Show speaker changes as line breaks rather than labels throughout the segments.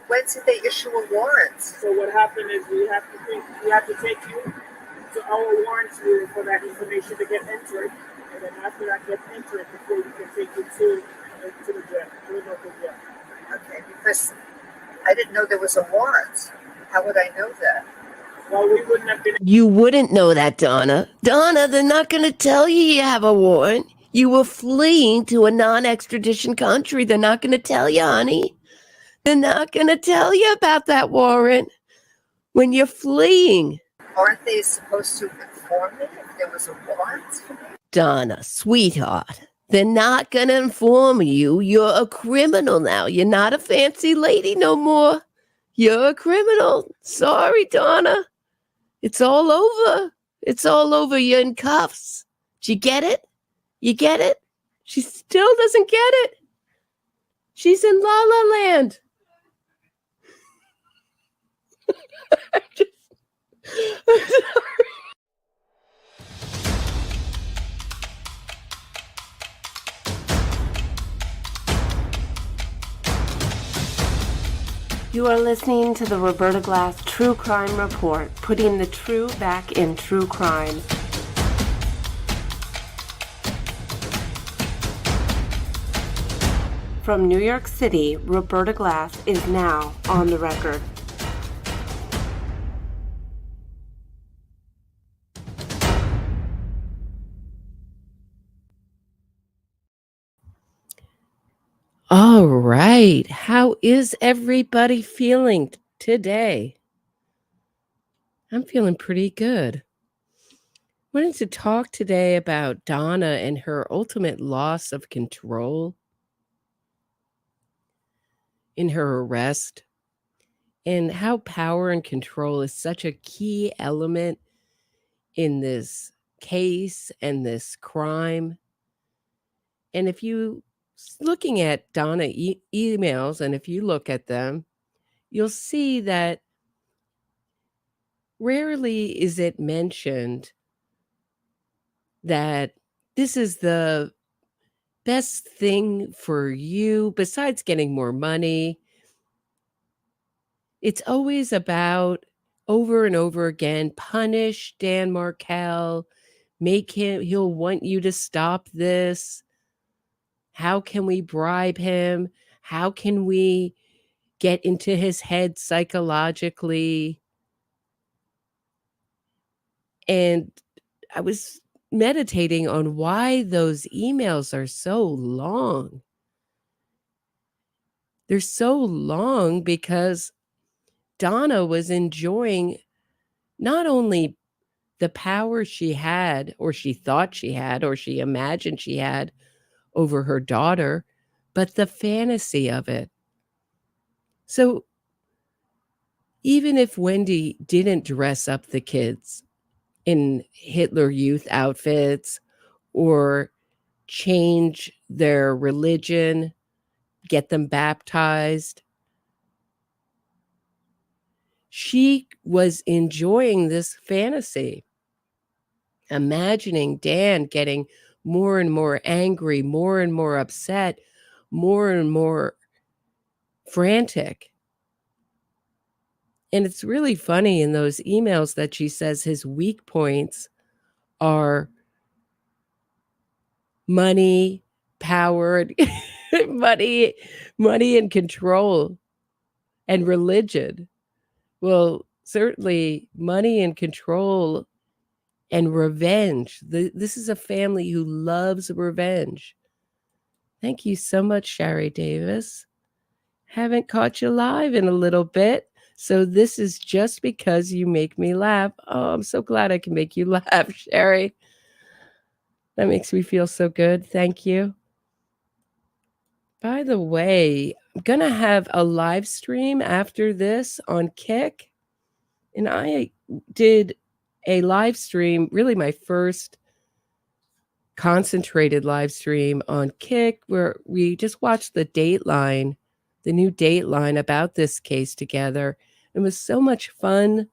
When did they issue a warrant?
So what happened is we have to take you to our warrant room for that information to get entered, and then after that gets entered, before we can take you to the jail, to the local jail.
Okay, because I didn't know there was a warrant. How would I know that?
Well, we wouldn't have been.
You wouldn't know that, Donna. Donna, they're not going to tell you have a warrant. You were fleeing to a non-extradition country. They're not going to tell you, honey. They're not going to tell you about that warrant when you're fleeing.
Aren't they supposed to inform me if there was a warrant?
Donna, sweetheart, they're not going to inform you. You're a criminal now. You're not a fancy lady no more. You're a criminal. Sorry, Donna. It's all over. It's all over. You're in cuffs. Do you get it? You get it? She still doesn't get it. She's in La La Land. I'm sorry.
You are listening to the Roberta Glass True Crime Report, putting the true back in true crime. From New York City, Roberta Glass is now on the record.
All right. How is everybody feeling today? I'm feeling pretty good. I wanted to talk today about Donna and her ultimate loss of control in her arrest, and how power and control is such a key element in this case and this crime. And if you looking at Donna emails, and if you look at them, you'll see that rarely is it mentioned that this is the best thing for you besides getting more money. It's always about, over and over again, punish Dan Markel, he'll want you to stop this. How can we bribe him? How can we get into his head psychologically? And I was meditating on why those emails are so long. They're so long because Donna was enjoying not only the power she had, or she thought she had, or she imagined she had over her daughter, but the fantasy of it. So even if Wendy didn't dress up the kids in Hitler Youth outfits or change their religion, get them baptized, she was enjoying this fantasy, imagining Dan getting more and more angry, more and more upset, more and more frantic. And it's really funny in those emails that she says his weak points are money, power, money and control, and religion. Well, certainly money and control and revenge. This is a family who loves revenge. Thank you so much, Shari Davis. Haven't caught you live in a little bit, so this is just because you make me laugh. Oh, I'm so glad I can make you laugh, Shari. That makes me feel so good. Thank you. By the way, I'm going to have a live stream after this on Kick. And I did a live stream, really my first concentrated live stream on Kick, where we just watched the Dateline, the new Dateline about this case together. It was so much fun.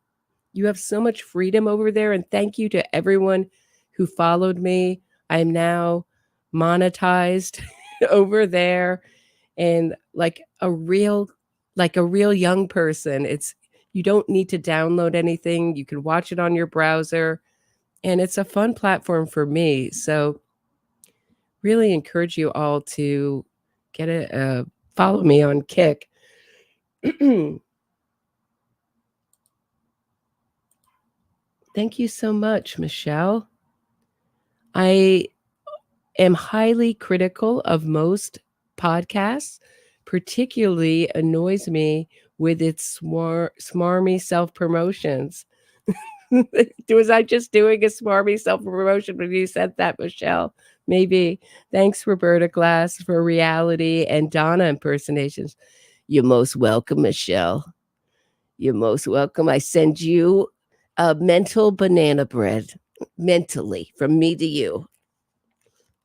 You have so much freedom over there. And thank you to everyone who followed me. I'm now monetized over there and like a real like a real young person. You don't need to download anything. You can watch it on your browser, and it's a fun platform for me. So really encourage you all to follow me on Kick. Thank you so much, Michelle. I am highly critical of most podcasts, particularly annoys me with its smarmy self-promotions. Was I just doing a smarmy self-promotion when you said that, Michelle? Maybe. Thanks, Roberta Glass, for reality and Donna impersonations. You're most welcome, Michelle. You're most welcome. I send you a mental banana bread, mentally, from me to you.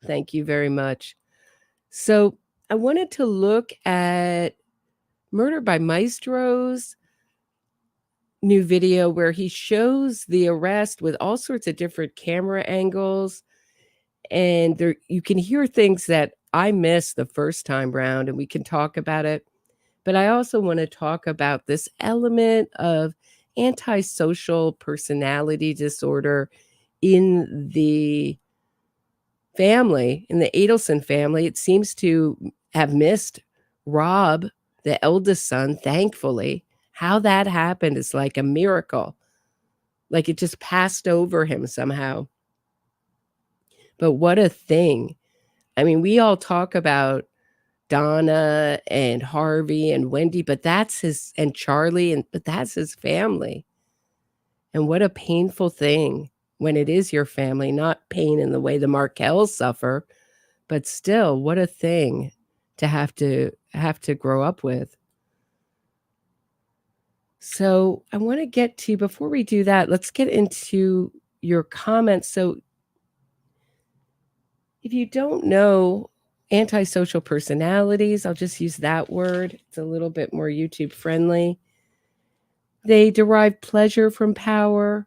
Thank you very much. So I wanted to look at Murder by Maestro's new video where he shows the arrest with all sorts of different camera angles. And there you can hear things that I missed the first time round, and we can talk about it. But I also want to talk about this element of antisocial personality disorder in the family, in the Adelson family. It seems to have missed Rob, the eldest son, thankfully. How that happened is like a miracle. Like it just passed over him somehow. But what a thing. I mean, we all talk about Donna and Harvey and Wendy, but and Charlie, but that's his family. And what a painful thing when it is your family, not pain in the way the Markells suffer, but still, what a thing to have to grow up with. So I want to get to, before we do that, let's get into your comments. So if you don't know antisocial personalities, I'll just use that word. It's a little bit more YouTube friendly. They derive pleasure from power.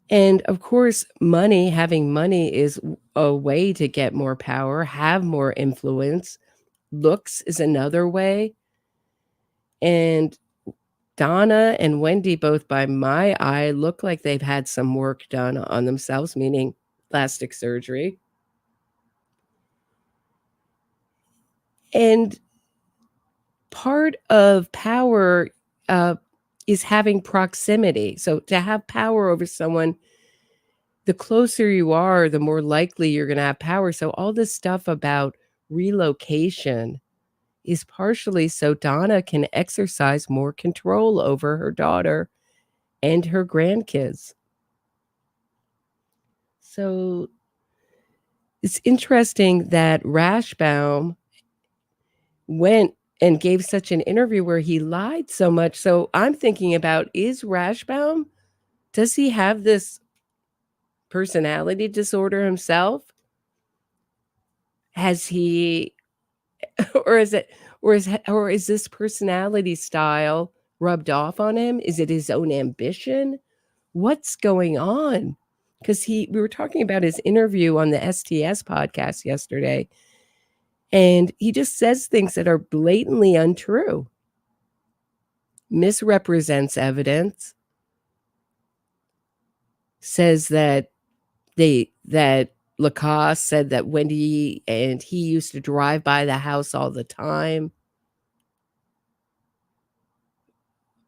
And of course, having money is a way to get more power, have more influence. Looks is another way. And Donna and Wendy, both by my eye, look like they've had some work done on themselves, meaning plastic surgery. And part of power is having proximity. So to have power over someone, the closer you are, the more likely you're going to have power. So all this stuff about relocation is partially so Donna can exercise more control over her daughter and her grandkids. So it's interesting that Rashbaum went and gave such an interview where he lied so much. So I'm thinking about, is Rashbaum, does he have this personality disorder himself? Has he, or is this personality style rubbed off on him? Is it his own ambition? What's going on? Because we were talking about his interview on the STS podcast yesterday, and he just says things that are blatantly untrue, misrepresents evidence, says that Lacoste said that Wendy and he used to drive by the house all the time,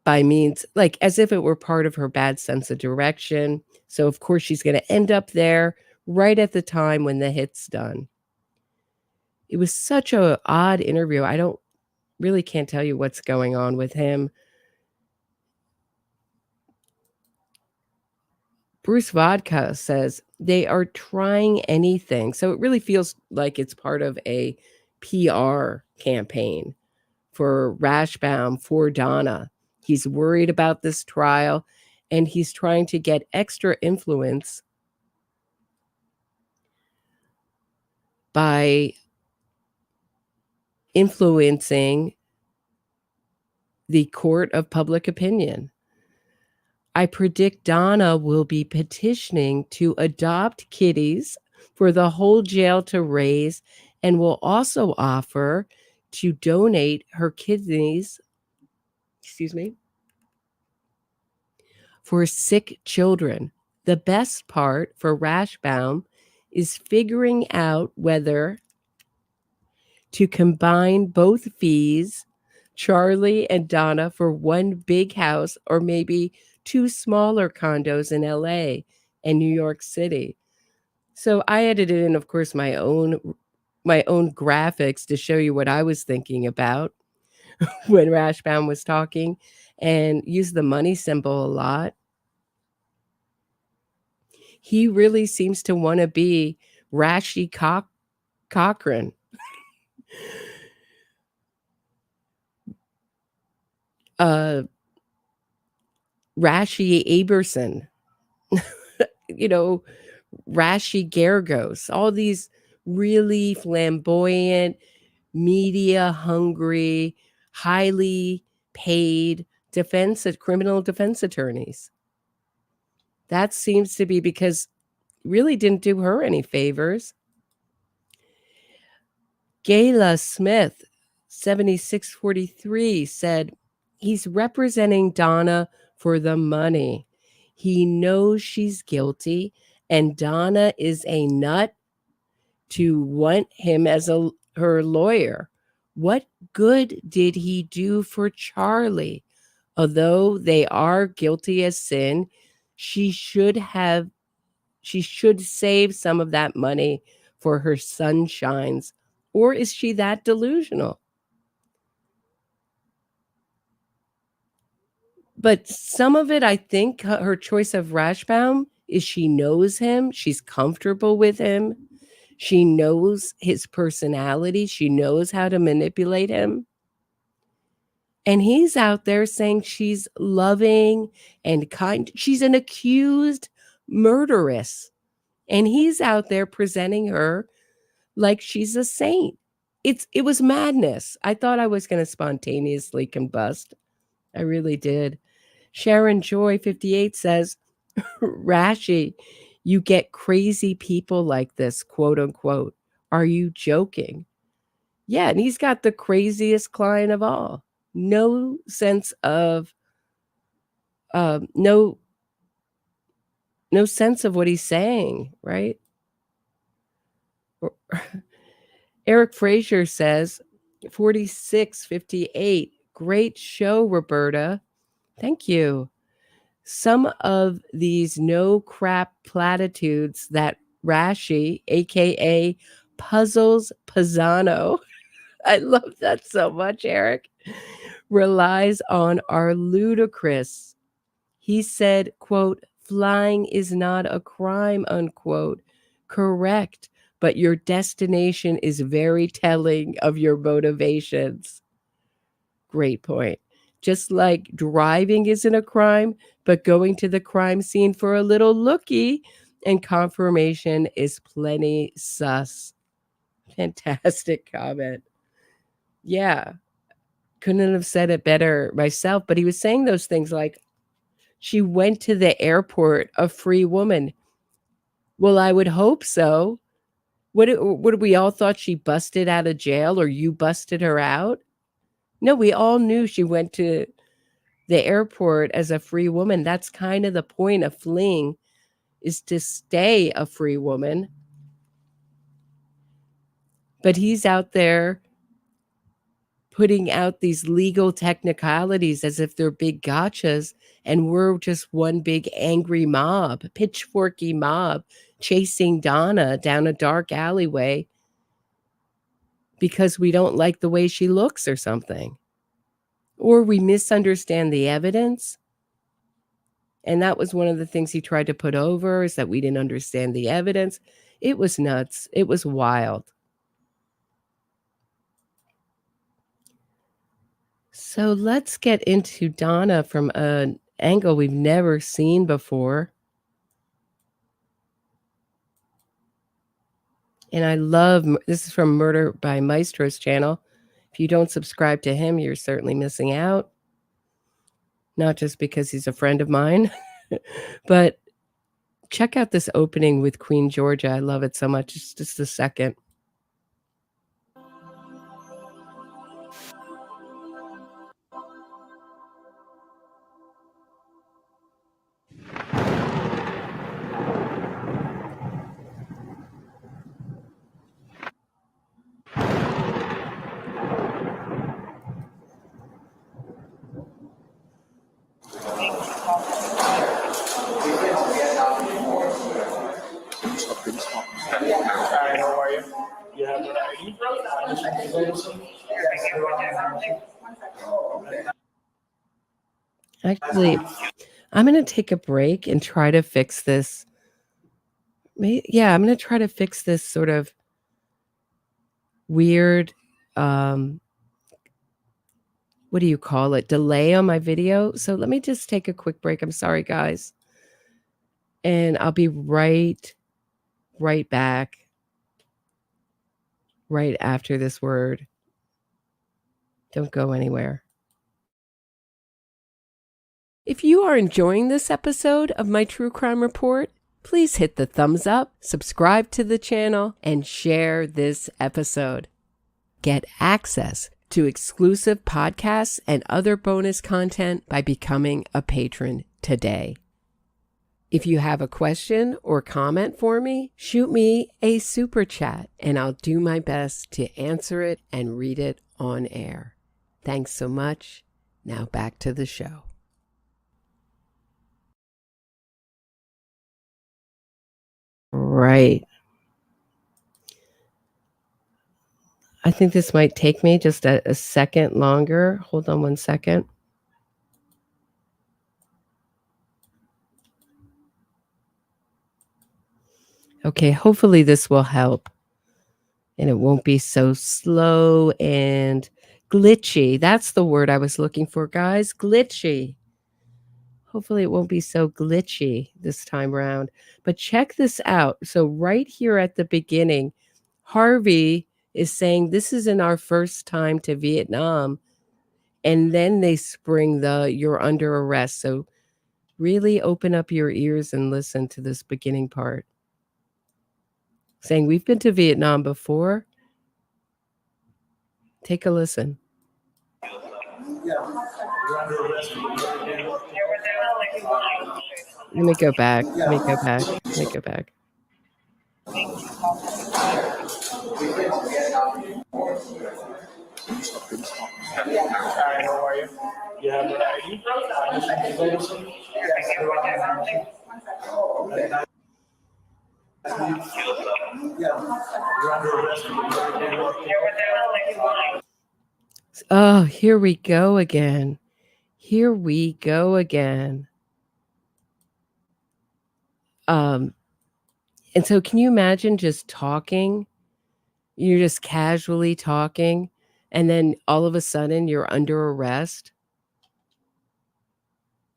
by means, like as if it were part of her bad sense of direction. So of course she's going to end up there right at the time when the hit's done. It was such an odd interview. I can't tell you what's going on with him. Bruce Vodka says they are trying anything. So it really feels like it's part of a PR campaign for Rashbaum, for Donna. He's worried about this trial, and he's trying to get extra influence by influencing the court of public opinion. I predict Donna will be petitioning to adopt kitties for the whole jail to raise, and will also offer to donate her kidneys, for sick children. The best part for Rashbaum is figuring out whether to combine both fees, Charlie and Donna, for one big house or maybe two smaller condos in LA and New York City. So I edited in, of course, my own graphics to show you what I was thinking about when Rashbaum was talking, and used the money symbol a lot. He really seems to want to be Rashi Cochran. Rashi Aberson, Rashi Gergos, all these really flamboyant, media hungry, highly paid criminal defense attorneys. That seems to be because really didn't do her any favors. Gayla Smith, 7643, said, he's representing Donna for the money. He knows she's guilty, and Donna is a nut to want him as her lawyer. What good did he do for Charlie? Although they are guilty as sin, she should save some of that money for her sunshines. Or is she that delusional? But some of it, I think, her choice of Rashbaum is she knows him. She's comfortable with him. She knows his personality. She knows how to manipulate him. And he's out there saying she's loving and kind. She's an accused murderess. And he's out there presenting her like she's a saint. It was madness. I thought I was going to spontaneously combust. I really did. Sharon Joy 58 says, Rashi, you get crazy people like this, quote unquote. Are you joking? Yeah, and he's got the craziest client of all. No sense of no sense of what he's saying, right? Eric Frazier says, 4658, great show, Roberta. Thank you. Some of these no crap platitudes that Rashi, aka Puzzles Pisano, I love that so much, Eric, relies on are ludicrous. He said, quote, flying is not a crime, unquote. Correct, but your destination is very telling of your motivations. Great point. Just like driving isn't a crime, but going to the crime scene for a little looky and confirmation is plenty sus. Fantastic comment. Yeah. Couldn't have said it better myself, but he was saying those things like, she went to the airport a free woman. Well, I would hope so. What we all thought she busted out of jail, or you busted her out? No, we all knew she went to the airport as a free woman. That's kind of the point of fleeing, is to stay a free woman. But he's out there putting out these legal technicalities as if they're big gotchas, and we're just one big angry mob, pitchforky mob, chasing Donna down a dark alleyway because we don't like the way she looks or something. Or we misunderstand the evidence. And that was one of the things he tried to put over, is that we didn't understand the evidence. It was nuts. It was wild. So let's get into Donna from an angle we've never seen before. And I love, this is from Murder by Maestro's channel. If you don't subscribe to him, you're certainly missing out. Not just because he's a friend of mine, but check out this opening with Queen Georgia. I love it so much. It's just a second. Actually, I'm going to take a break and try to fix this. Yeah, I'm going to try to fix this sort of weird, what do you call it? Delay on my video. So let me just take a quick break. I'm sorry, guys. And I'll be right back right after this word. Don't go anywhere. If you are enjoying this episode of my True Crime Report, please hit the thumbs up, subscribe to the channel, and share this episode. Get access to exclusive podcasts and other bonus content by becoming a patron today. If you have a question or comment for me, shoot me a super chat and I'll do my best to answer it and read it on air. Thanks so much. Now back to the show. Right. I think this might take me just a second longer. Hold on one second. Okay, hopefully this will help. And it won't be so slow and glitchy. That's the word I was looking for, guys. Glitchy. Hopefully it won't be so glitchy this time around. But check this out. So right here at the beginning, Harvey is saying this isn't our first time to Vietnam. And then they spring the "you're under arrest." So really open up your ears and listen to this beginning part. Saying we've been to Vietnam before. Take a listen. Let me go back.
Hi, how are you? You have an ID?
Oh, here we go again. And so can you imagine just talking? You're just casually talking, and then all of a sudden you're under arrest.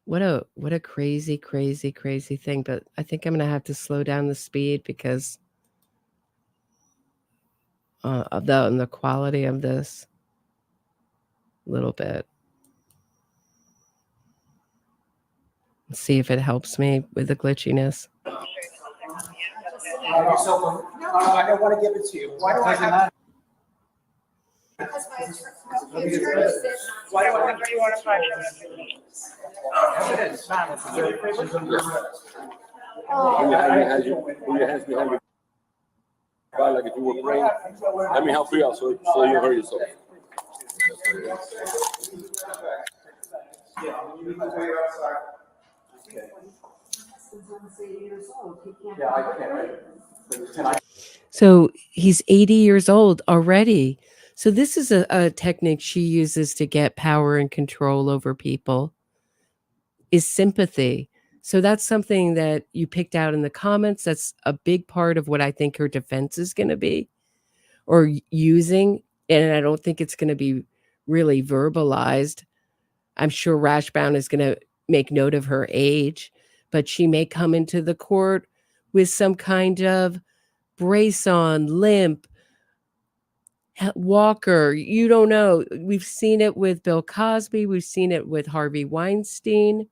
What a crazy thing. But I think I'm going to have to slow down the speed because of the quality of this a little bit. Let's see if it helps me with the glitchiness.
I don't want to give it to you. Why do I have? Why do I have? Do you want to find
Like if you were praying, let me help you out so you hurt yourself.
So he's 80 years old already. So this is a technique she uses to get power and control over people, is sympathy. So that's something that you picked out in the comments. That's a big part of what I think her defense is going to be, or using. And I don't think it's going to be really verbalized. I'm sure Rashbound is going to make note of her age, but she may come into the court with some kind of brace on, limp, walker. You don't know. We've seen it with Bill Cosby. We've seen it with Harvey Weinstein.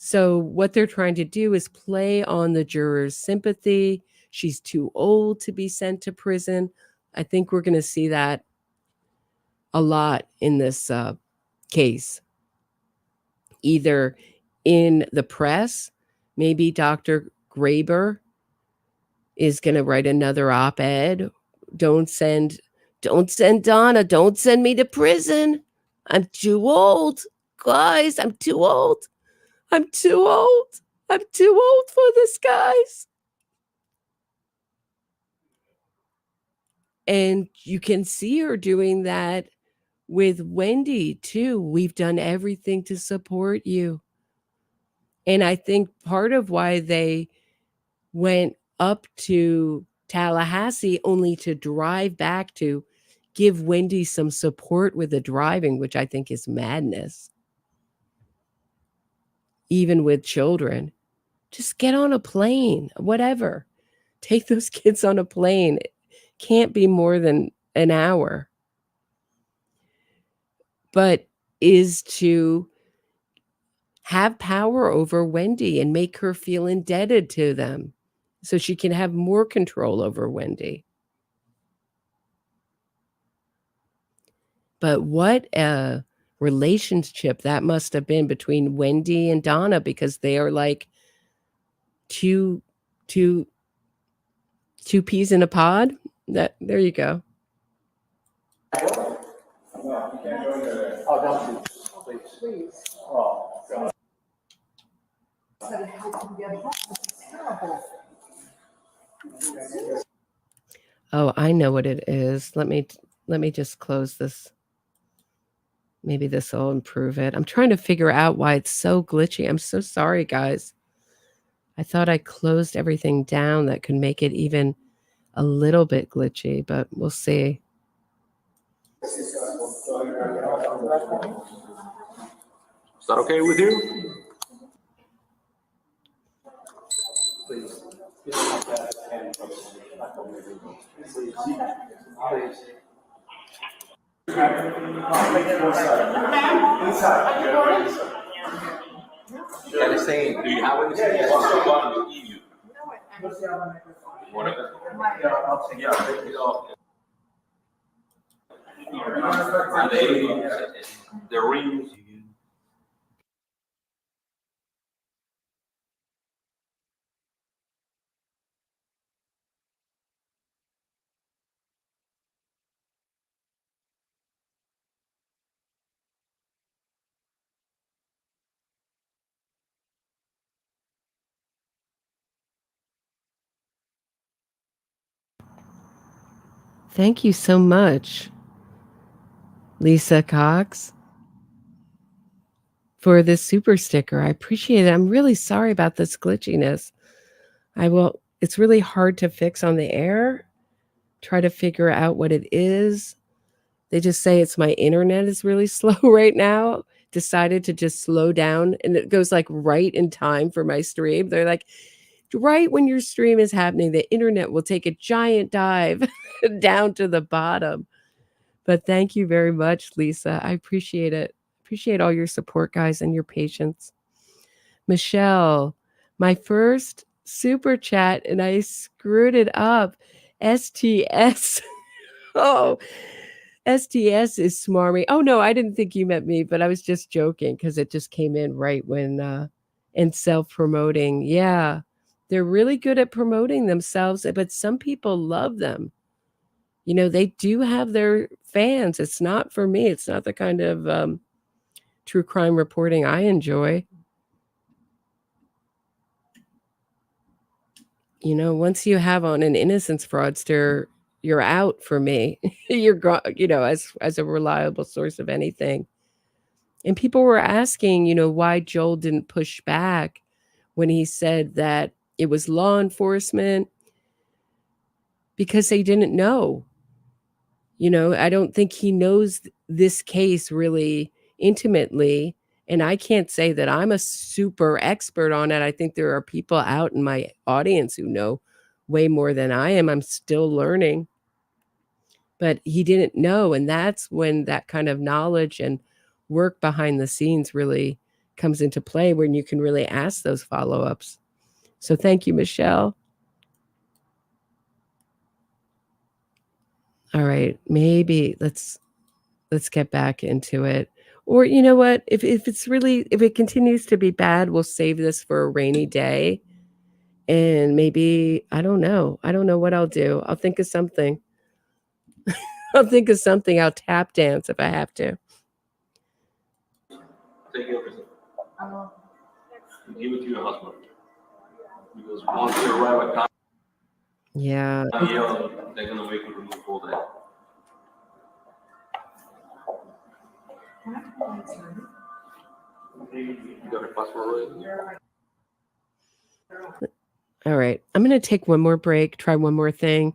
So what they're trying to do is play on the juror's sympathy. She's too old to be sent to prison. I think we're going to see that a lot in this case. Either in the press, maybe Dr. Graber is going to write another op-ed. Don't send Donna. Don't send me to prison. I'm too old. Guys, I'm too old. I'm too old for this, guys. And you can see her doing that with Wendy too. We've done everything to support you. And I think part of why they went up to Tallahassee only to drive back to give Wendy some support with the driving, which I think is madness. Even with children, just get on a plane, whatever. Take those kids on a plane. It can't be more than an hour. But is to have power over Wendy and make her feel indebted to them so she can have more control over Wendy. But what a relationship that must have been between Wendy and Donna, because they are like two peas in a pod. That there you go. Oh, I know what it is. Let me just close this. Maybe this will improve it. I'm trying to figure out why it's so glitchy. I'm so sorry, guys. I thought I closed everything down that could make it even a little bit glitchy, but we'll see.
Is that okay with you? Please. And saying, do you have anything else to give you? Whatever. Yeah, take it off. The rings.
Thank you so much, Lisa Cox, for this super sticker. I appreciate it. I'm really sorry about this glitchiness. It's really hard to fix on the air. Try to figure out what it is. They just say it's my internet is really slow right now. Decided to just slow down, and it goes like right in time for my stream. They're like, right when your stream is happening, the internet will take a giant dive down to the bottom. But thank you very much, Lisa. I appreciate it. Appreciate all your support, guys, and your patience. Michelle, my first super chat, and I screwed it up. STS. Oh, STS is smarmy. Oh, no, I didn't think you meant me, but I was just joking because it just came in right when in self-promoting. Yeah, they're really good at promoting themselves, but some people love them. You know, they do have their fans. It's not for me. It's not the kind of true crime reporting I enjoy. You know, once you have on an innocence fraudster, you're out for me. You're, you know, as a reliable source of anything. And people were asking, you know, why Joel didn't push back when he said that it was law enforcement, because they didn't know. You know, I don't think he knows this case really intimately. And I can't say that I'm a super expert on it. I think there are people out in my audience who know way more than I am. I'm still learning. But he didn't know. And that's when that kind of knowledge and work behind the scenes really comes into play, when you can really ask those follow-ups. So thank you, Michelle. All right, maybe let's get back into it. Or you know what? If it continues to be bad, we'll save this for a rainy day. And maybe, I don't know. I don't know what I'll do. I'll think of something. I'll think of something. I'll tap dance if I have to.
Take everything. Give it to your husband. Because once you arrive at
Yeah.
They're gonna make you remove all that. You got a password already?
All right. I'm going to take one more break, try one more thing.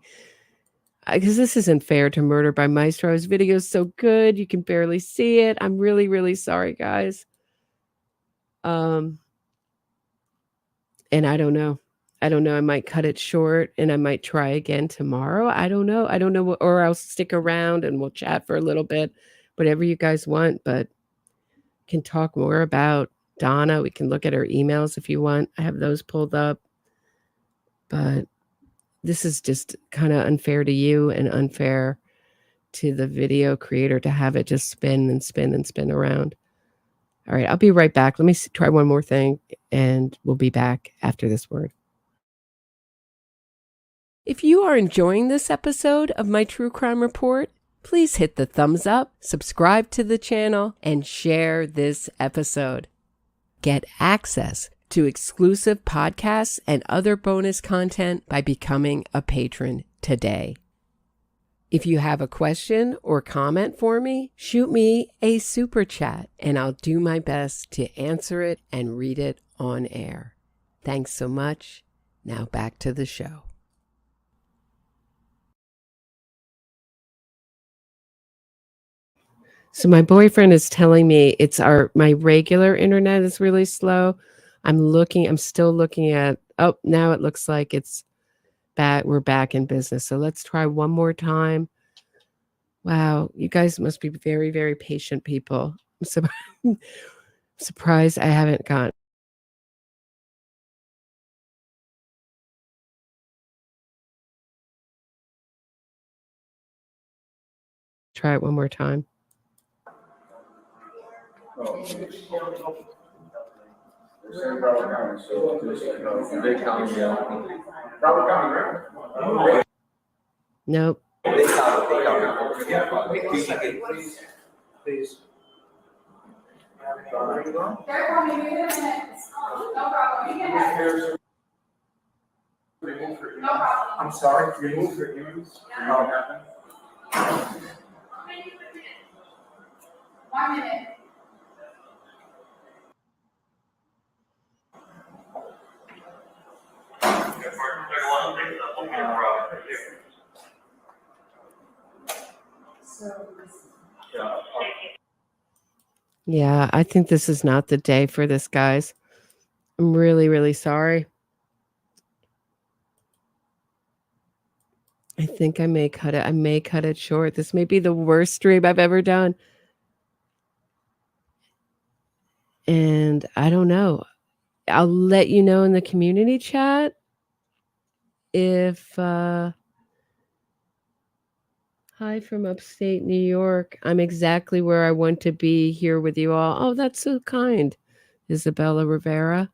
Because this isn't fair to Murder by Maestro. His video is so good. You can barely see it. I'm really, really sorry, guys. And I don't know. I might cut it short and I might try again tomorrow. I don't know. Or I'll stick around and we'll chat for a little bit. Whatever you guys want. But can talk more about Donna. We can look at her emails if you want. I have those pulled up. But this is just kind of unfair to you and unfair to the video creator to have it just spin and spin and spin around. All right, I'll be right back. Let me try one more thing and we'll be back after this word. If you are enjoying this episode of my True Crime Report, please hit the thumbs up, subscribe to the channel, and share this episode. Get access to exclusive podcasts and other bonus content by becoming a patron today. If you have a question or comment for me, shoot me a super chat and I'll do my best to answer it and read it on air. Thanks so much. Now back to the show. So my boyfriend is telling me my regular internet is really slow. I'm still looking at, now it looks like it's back. We're back in business. So let's try one more time. Wow. You guys must be very, very patient people. I'm surprised I haven't gotten. Try it one more time. Nope.
Please. I'm sorry, remove your earrings. One minute.
Yeah, I think this is not the day for this, guys. I'm really, really sorry. I think I may cut it. I may cut it short. This may be the worst stream I've ever done. And I don't know. I'll let you know in the community chat if hi from upstate New York. I'm exactly where I want to be here with you all. Oh, that's so kind. Isabella Rivera.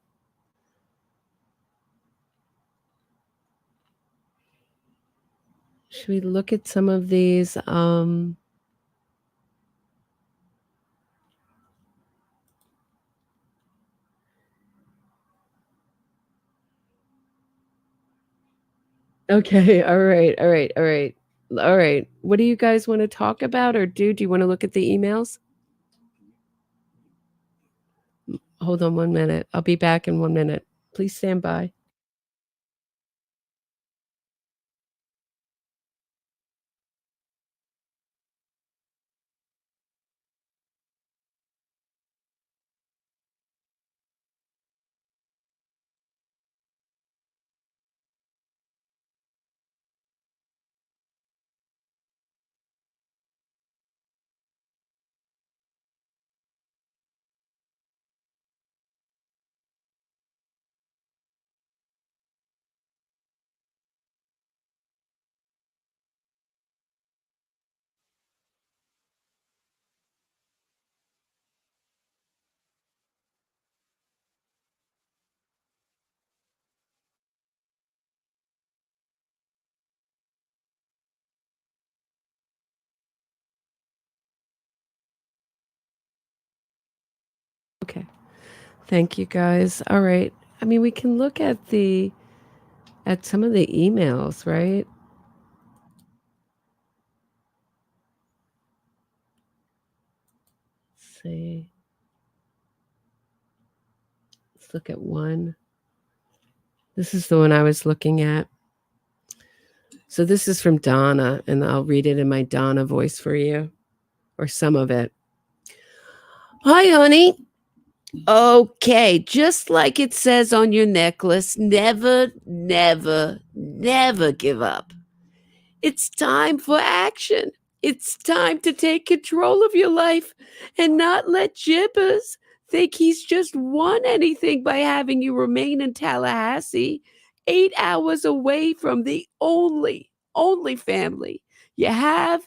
Should we look at some of these? Okay. All right. What do you guys want to talk about or do? Do you want to look at the emails? Hold on 1 minute. I'll be back in 1 minute. Please stand by. Okay. Thank you guys. All right. I mean, we can look at the at some of the emails, right? Let's see. Let's look at one. This is the one I was looking at. So this is from Donna, and I'll read it in my Donna voice for you, or some of it. Hi, honey. Okay, just like it says on your necklace, never, never, never give up. It's time for action. It's time to take control of your life and not let Jibbers think he's just won anything by having you remain in Tallahassee, 8 hours away from the only family you have,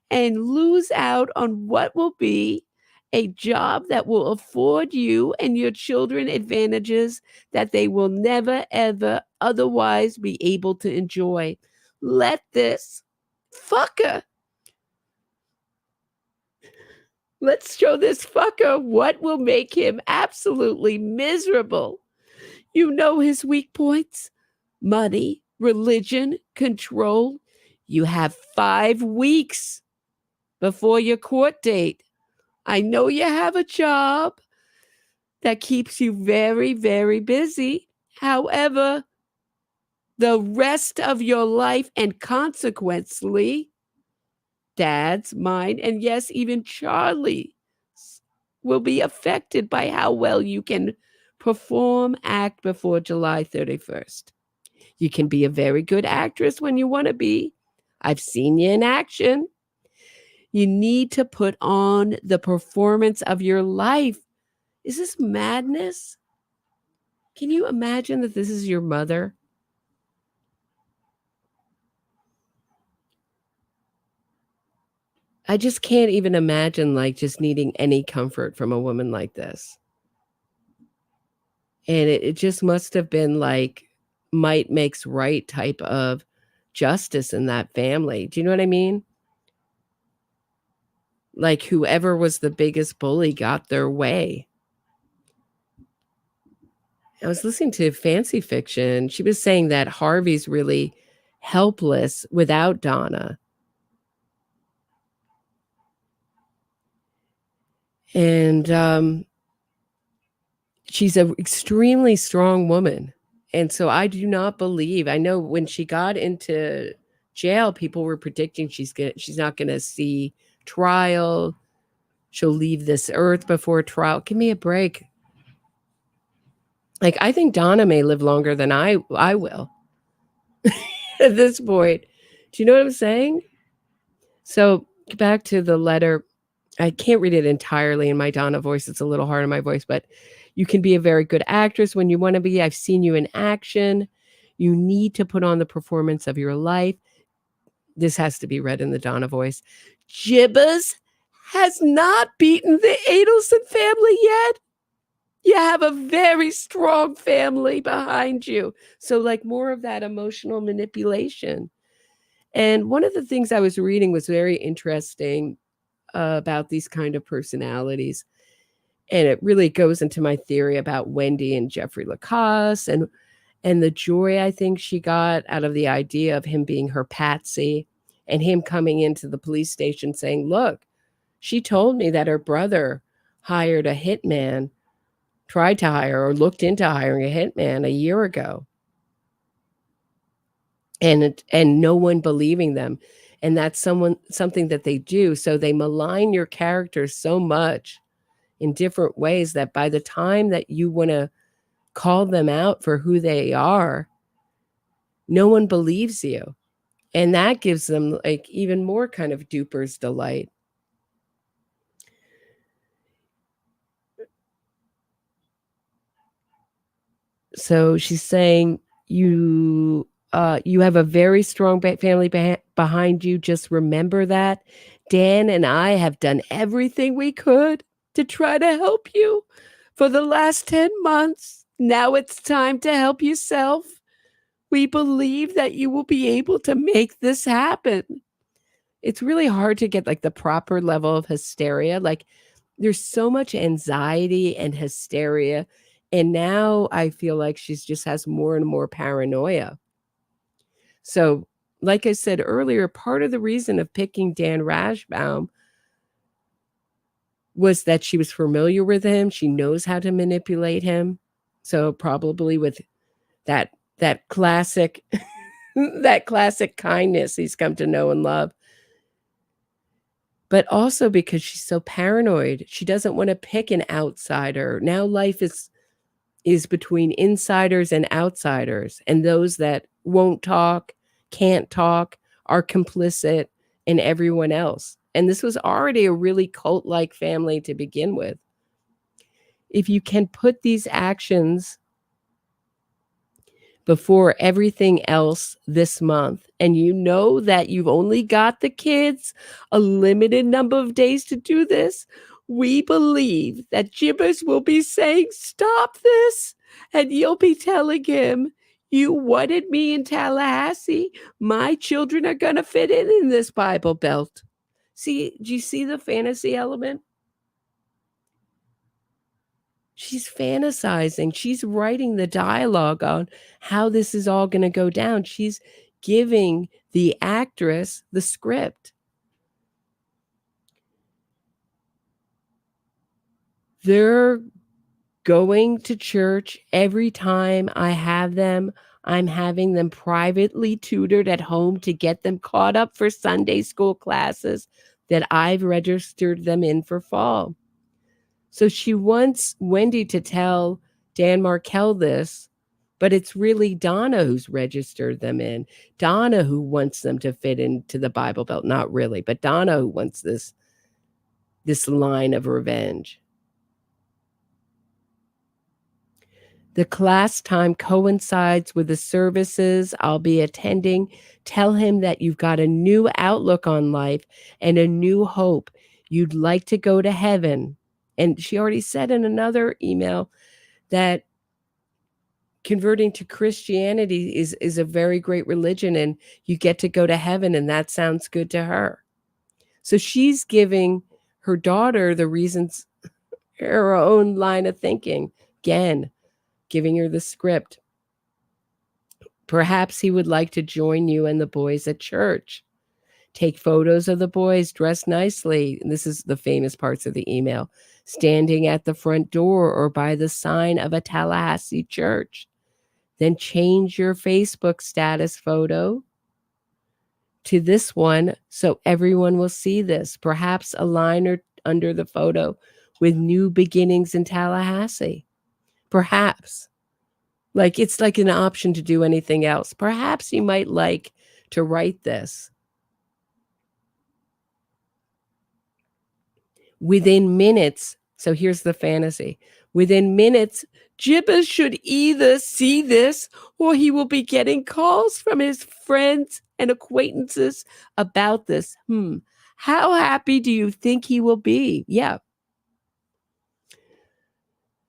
and lose out on what will be a job that will afford you and your children advantages that they will never, ever otherwise be able to enjoy. Let this fucker. Let's show this fucker what will make him absolutely miserable. You know his weak points: money, religion, control. You have 5 weeks before your court date. I know you have a job that keeps you very, very busy. However, the rest of your life, and consequently, Dad's, mine, and yes, even Charlie, will be affected by how well you can act before July 31st. You can be a very good actress when you want to be. I've seen you in action. You need to put on the performance of your life. Is this madness? Can you imagine that this is your mother? I just can't even imagine just needing any comfort from a woman like this. And it just must have been might makes right type of justice in that family. Do you know what I mean? Whoever was the biggest bully got their way. I was listening to Fancy Fiction. She was saying that Harvey's really helpless without Donna. And she's an extremely strong woman. And so I do not believe, I know when she got into jail, people were predicting she's not going to see trial. She'll leave this earth before trial. Give me a break. I think Donna may live longer than I will at this point. Do you know what I'm saying? So back to the letter. I can't read it entirely in my Donna voice. It's a little hard in my voice, but you can be a very good actress when you want to be. I've seen you in action. You need to put on the performance of your life. This has to be read in the Donna voice. Jibbers has not beaten the Adelson family yet. You have a very strong family behind you. So more of that emotional manipulation. And one of the things I was reading was very interesting about these kind of personalities. And it really goes into my theory about Wendy and Jeffrey Lacoste and the joy I think she got out of the idea of him being her patsy and him coming into the police station saying, look, she told me that her brother hired a hitman, tried to hire or looked into hiring a hitman a year ago. And no one believing them. And that's something that they do. So they malign your characters so much in different ways that by the time that you want to call them out for who they are, no one believes you. And that gives them even more kind of duper's delight. So she's saying you have a very strong family behind you. Just remember that. Dan and I have done everything we could to try to help you for the last 10 months. Now it's time to help yourself. We believe that you will be able to make this happen. It's really hard to get the proper level of hysteria. There's so much anxiety and hysteria. And now I feel like she just has more and more paranoia. So, like I said earlier, part of the reason of picking Dan Rashbaum was that she was familiar with him. She knows how to manipulate him. So probably with that classic that classic kindness he's come to know and love. But also because she's so paranoid. She doesn't want to pick an outsider. Now life is between insiders and outsiders, and those that won't talk, can't talk, are complicit in everyone else. And this was already a really cult-like family to begin with. If you can put these actions before everything else this month, and you know that you've only got the kids a limited number of days to do this, we believe that Jibbers will be saying, stop this, and you'll be telling him, you wanted me in Tallahassee. My children are going to fit in this Bible Belt. See, do you see the fantasy element? She's fantasizing. She's writing the dialogue on how this is all going to go down. She's giving the actress the script. They're going to church every time I have them. I'm having them privately tutored at home to get them caught up for Sunday school classes that I've registered them in for fall. So she wants Wendy to tell Dan Markel this, but it's really Donna who's registered them in. Donna who wants them to fit into the Bible Belt. Not really, but Donna who wants this line of revenge. The class time coincides with the services I'll be attending. Tell him that you've got a new outlook on life and a new hope. You'd like to go to heaven. And she already said in another email that converting to Christianity is a very great religion and you get to go to heaven, and that sounds good to her. So she's giving her daughter the reasons, her own line of thinking. Again, giving her the script. Perhaps he would like to join you and the boys at church. Take photos of the boys dressed nicely. And this is the famous parts of the email. Standing at the front door or by the sign of a Tallahassee church. Then change your Facebook status photo to this one so everyone will see this. Perhaps a line under the photo with new beginnings in Tallahassee. Perhaps. Like it's like an option to do anything else. Perhaps you might like to write this. Within minutes, so here's the fantasy. Within minutes, Jibbers should either see this or he will be getting calls from his friends and acquaintances about this. How happy do you think he will be? Yeah.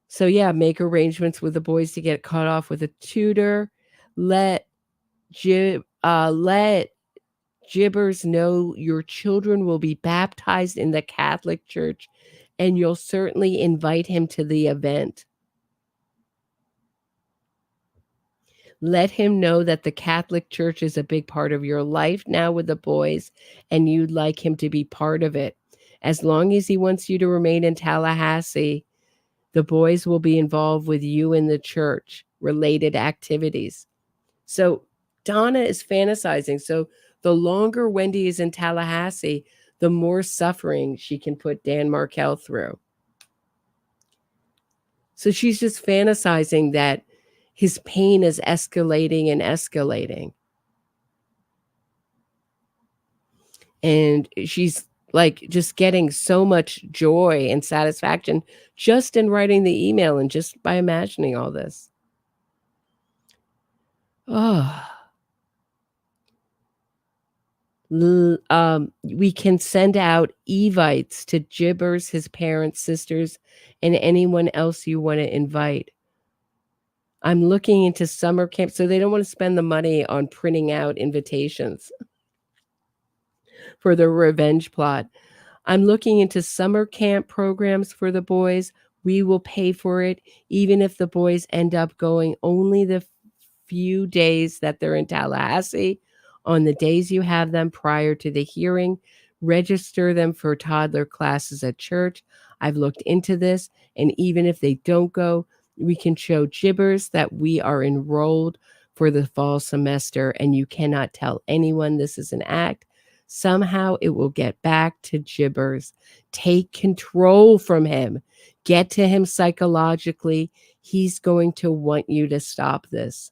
So yeah, make arrangements with the boys to get caught off with a tutor. Let Jibbers know your children will be baptized in the Catholic Church, and you'll certainly invite him to the event. Let him know that the Catholic Church is a big part of your life now with the boys, and you'd like him to be part of it. As long as he wants you to remain in Tallahassee, the boys will be involved with you in the church, related activities. So Donna is fantasizing. So the longer Wendy is in Tallahassee, the more suffering she can put Dan Markel through. So she's just fantasizing that his pain is escalating and escalating. And she's like just getting so much joy and satisfaction just in writing the email and just by imagining all this. We can send out evites to Jibbers, his parents, sisters, and anyone else you want to invite. I'm looking into summer camp, so they don't want to spend the money on printing out invitations for the revenge plot. I'm looking into summer camp programs for the boys. We will pay for it, even if the boys end up going only the few days that they're in Tallahassee. On the days you have them prior to the hearing, register them for toddler classes at church. I've looked into this, and even if they don't go, we can show Gibbers that we are enrolled for the fall semester, and you cannot tell anyone this is an act. Somehow it will get back to Gibbers. Take control from him. Get to him psychologically. He's going to want you to stop this.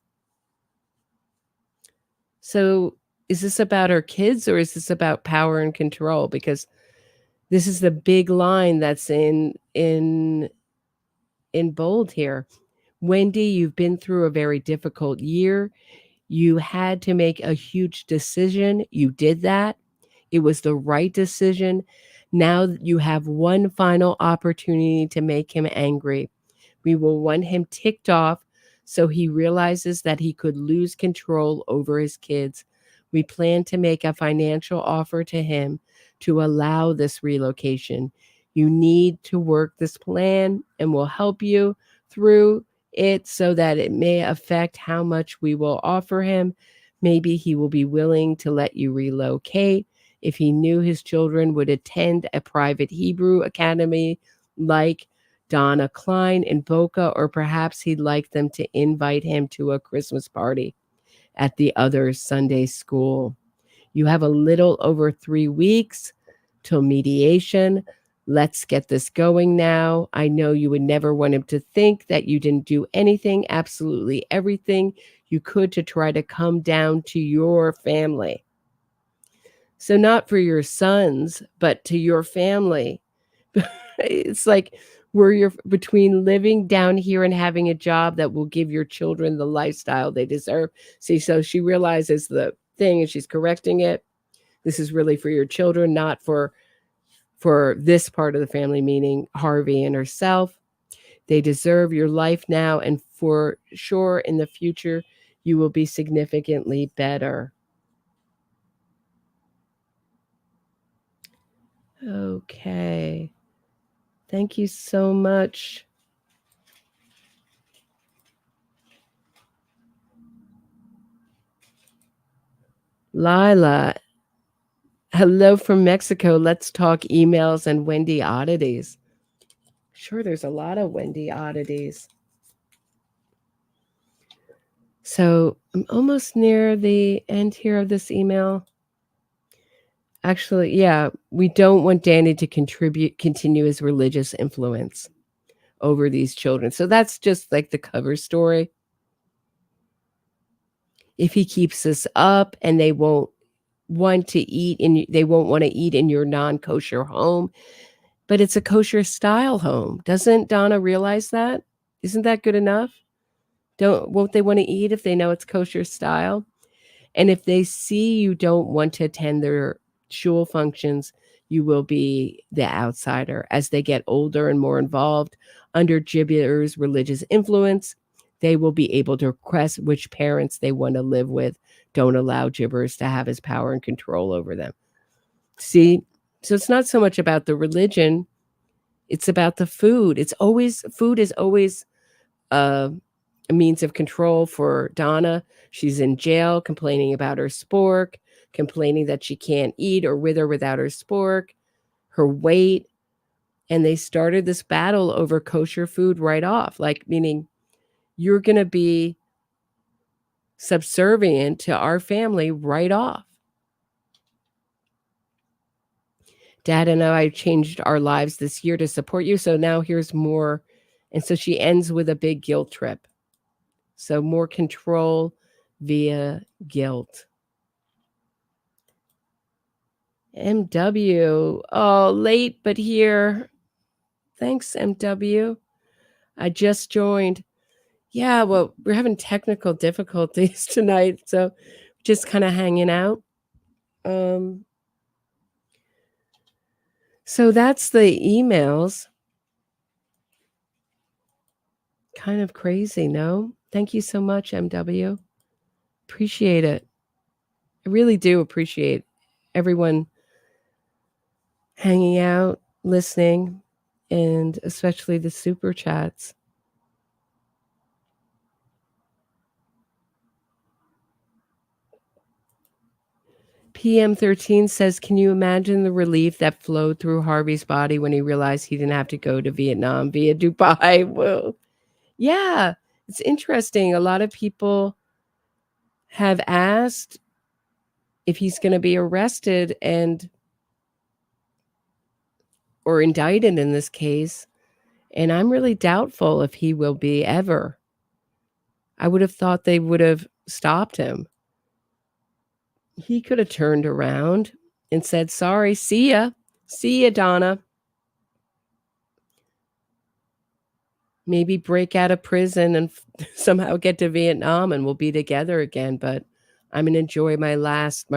So is this about our kids, or is this about power and control? Because this is the big line that's in bold here. Wendy, you've been through a very difficult year. You had to make a huge decision. You did that. It was the right decision. Now you have one final opportunity to make him angry. We will want him ticked off so he realizes that he could lose control over his kids. We plan to make a financial offer to him to allow this relocation. You need to work this plan, and we'll help you through it so that it may affect how much we will offer him. Maybe he will be willing to let you relocate if he knew his children would attend a private Hebrew academy like Donna Klein in Boca, or perhaps he'd like them to invite him to a Christmas party at the other Sunday school. You have a little over 3 weeks till mediation. Let's get this going now. I know you would never want him to think that you didn't do anything, absolutely everything you could to try to come down to your family. So not for your sons, but to your family. It's like you're between living down here and having a job that will give your children the lifestyle they deserve. See, so she realizes the thing and she's correcting it. This is really for your children, not for this part of the family, meaning Harvey and herself. They deserve your life now, and for sure in the future, you will be significantly better. Okay. Thank you so much. Lila, hello from Mexico. Let's talk emails and Wendy oddities. Sure, there's a lot of Wendy oddities. So I'm almost near the end here of this email. Actually, yeah, we don't want Danny to continue his religious influence over these children. So that's just like the cover story. If he keeps this up and they won't want to eat in your non-kosher home, but it's a kosher style home. Doesn't Donna realize that? Isn't that good enough? Won't they want to eat if they know it's kosher style? And if they see you don't want to attend their shul functions, you will be the outsider. As they get older and more involved under Gibbers' religious influence, they will be able to request which parents they want to live with. Don't allow Gibbers to have his power and control over them. See? So it's not so much about the religion. It's about the food. Food is always a means of control for Donna. She's in jail complaining about her spork, complaining that she can't eat or with or without her spork, her weight. And they started this battle over kosher food right off, like meaning you're going to be subservient to our family right off. Dad and I changed our lives this year to support you. So now here's more. And so she ends with a big guilt trip. So more control via guilt. MW. Oh, late, but here. Thanks, MW. I just joined. Yeah, well, we're having technical difficulties tonight. So just kind of hanging out. So that's the emails. Kind of crazy, no? Thank you so much, MW. Appreciate it. I really do appreciate everyone hanging out, listening, and especially the super chats. PM13 says, can you imagine the relief that flowed through Harvey's body when he realized he didn't have to go to Vietnam via Dubai? Well, yeah, it's interesting. A lot of people have asked if he's going to be arrested or indicted in this case. And I'm really doubtful if he will be ever. I would have thought they would have stopped him. He could have turned around and said, sorry, see ya. See ya, Donna. Maybe break out of prison and somehow get to Vietnam and we'll be together again. But I'm going to enjoy my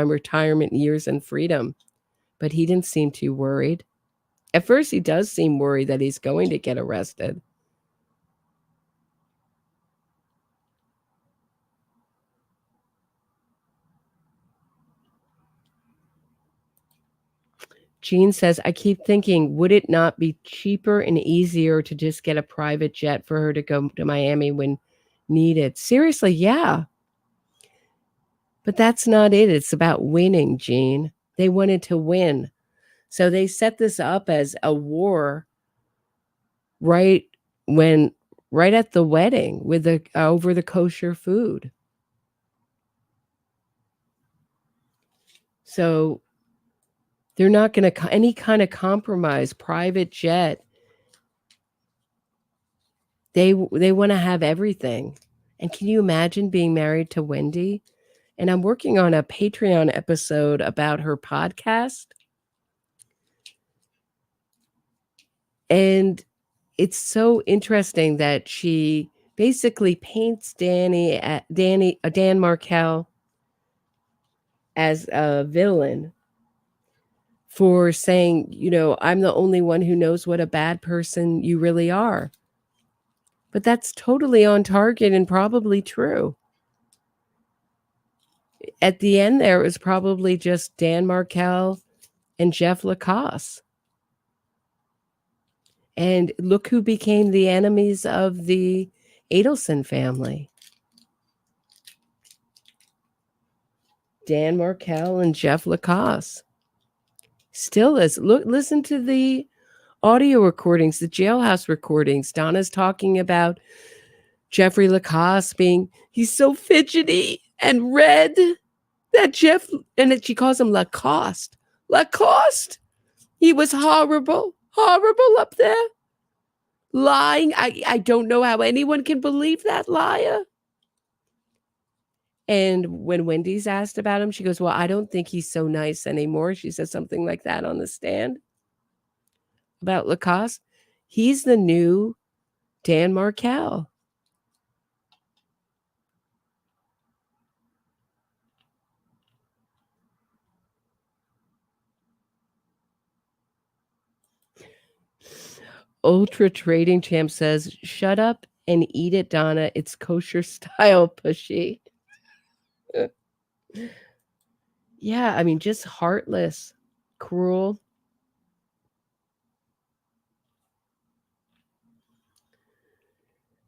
retirement years in freedom. But he didn't seem too worried. At first, he does seem worried that he's going to get arrested. Jean says, I keep thinking, would it not be cheaper and easier to just get a private jet for her to go to Miami when needed? Seriously, yeah. But that's not it. It's about winning, Jean. They wanted to win. So they set this up as a war right at the wedding with over the kosher food. So they're not going to any kind of compromise. Private jet. They want to have everything. And can you imagine being married to Wendy? And I'm working on a Patreon episode about her podcast. And it's so interesting that she basically paints Dan Markel as a villain for saying, you know, I'm the only one who knows what a bad person you really are. But that's totally on target and probably true. At the end there, it was probably just Dan Markel and Jeff Lacoste. And look who became the enemies of the Adelson family. Dan Markel and Jeff Lacoste. Still is. Listen to the audio recordings, the jailhouse recordings. Donna's talking about Jeffrey Lacoste he's so fidgety and red that and she calls him Lacoste. Lacoste. He was horrible up there. Lying. I don't know how anyone can believe that liar. And when Wendy's asked about him, she goes, well, I don't think he's so nice anymore. She says something like that on the stand about Lacoste. He's the new Dan Markel. Ultra Trading Champ says, shut up and eat it, Donna. It's kosher style, pushy. Yeah, I mean, just heartless, cruel.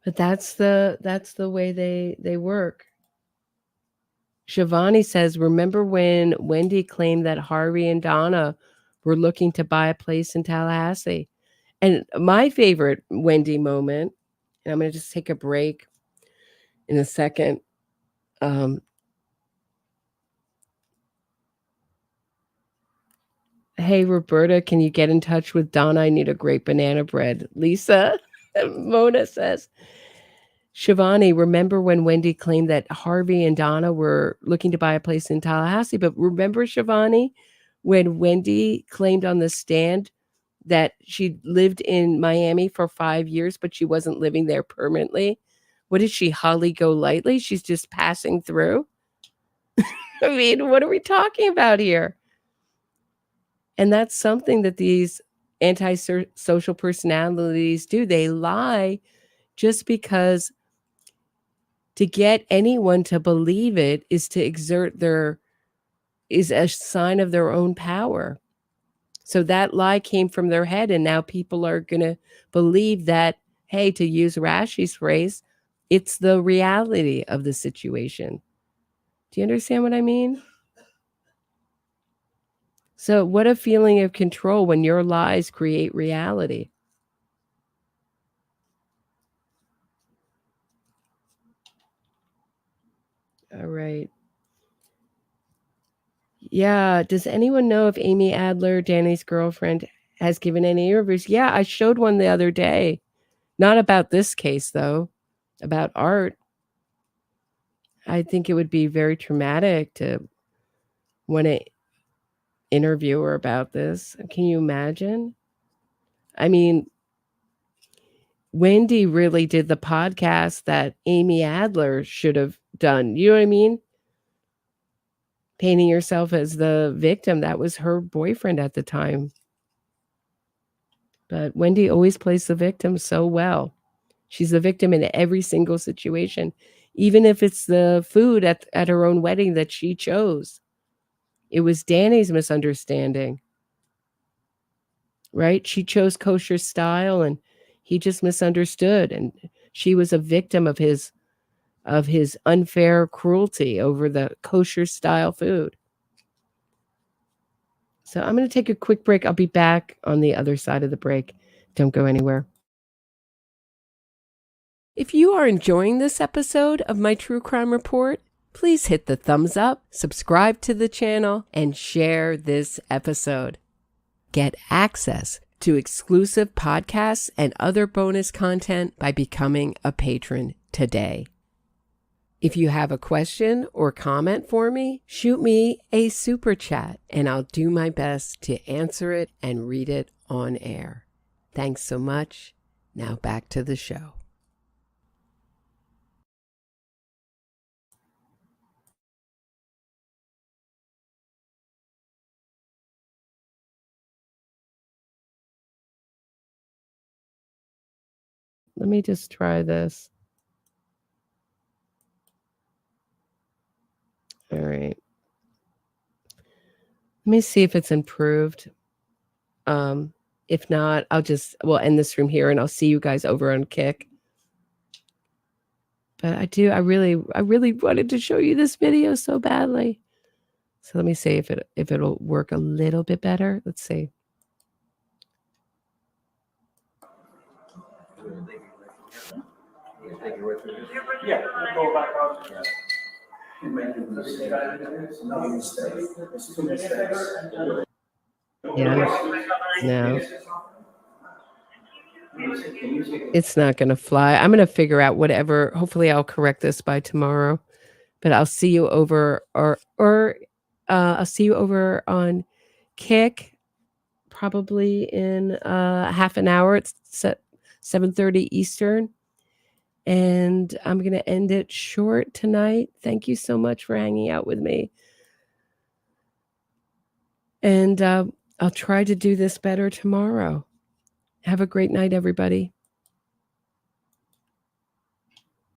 But that's the way they work. Shivani says, remember when Wendy claimed that Harvey and Donna were looking to buy a place in Tallahassee? And my favorite Wendy moment, and I'm going to just take a break in a second. Hey, Roberta, can you get in touch with Donna? I need a great banana bread. Lisa, Mona says, Shivani, remember when Wendy claimed that Harvey and Donna were looking to buy a place in Tallahassee? But remember, Shivani, when Wendy claimed on the stand that she lived in Miami for 5 years, but she wasn't living there permanently? What is she, Holly Golightly? She's just passing through? I mean, what are we talking about here? And that's something that these antisocial personalities do. They lie just because to get anyone to believe it is to is a sign of their own power. So that lie came from their head, and now people are going to believe that, hey, to use Rashi's phrase, it's the reality of the situation. Do you understand what I mean? So what a feeling of control when your lies create reality. All right. Yeah. Does anyone know if Amy Adler, Danny's girlfriend, has given any interviews? Yeah, I showed one the other day. Not about this case, though. About art. I think it would be very traumatic to want to interview her about this. Can you imagine? I mean, Wendy really did the podcast that Amy Adler should have done. You know what I mean? Painting herself as the victim. That was her boyfriend at the time. But Wendy always plays the victim so well. She's the victim in every single situation, even if it's the food at her own wedding that she chose. It was Danny's misunderstanding, right? She chose kosher style and he just misunderstood. And she was a victim of his unfair cruelty over the kosher style food. So I'm going to take a quick break. I'll be back on the other side of the break. Don't go anywhere. If you are enjoying this episode of my True Crime Report, please hit the thumbs up, subscribe to the channel, and share this episode. Get access to exclusive podcasts and other bonus content by becoming a patron today. If you have a question or comment for me, shoot me a super chat and I'll do my best to answer it and read it on air. Thanks so much. Now back to the show. Let me just try this. All right. Let me see if it's improved. If not, we'll end this room here and I'll see you guys over on Kick. But I really wanted to show you this video so badly. So let me see if it'll work a little bit better. Let's see.
Yeah, go back out.
Yeah. No. It's not going to fly. I'm going to figure out whatever. Hopefully I'll correct this by tomorrow. But I'll see you over I'll see you over on Kick probably in half an hour. It's 7:30 Eastern. And I'm going to end it short tonight. Thank you so much for hanging out with me. And I'll try to do this better tomorrow. Have a great night, everybody.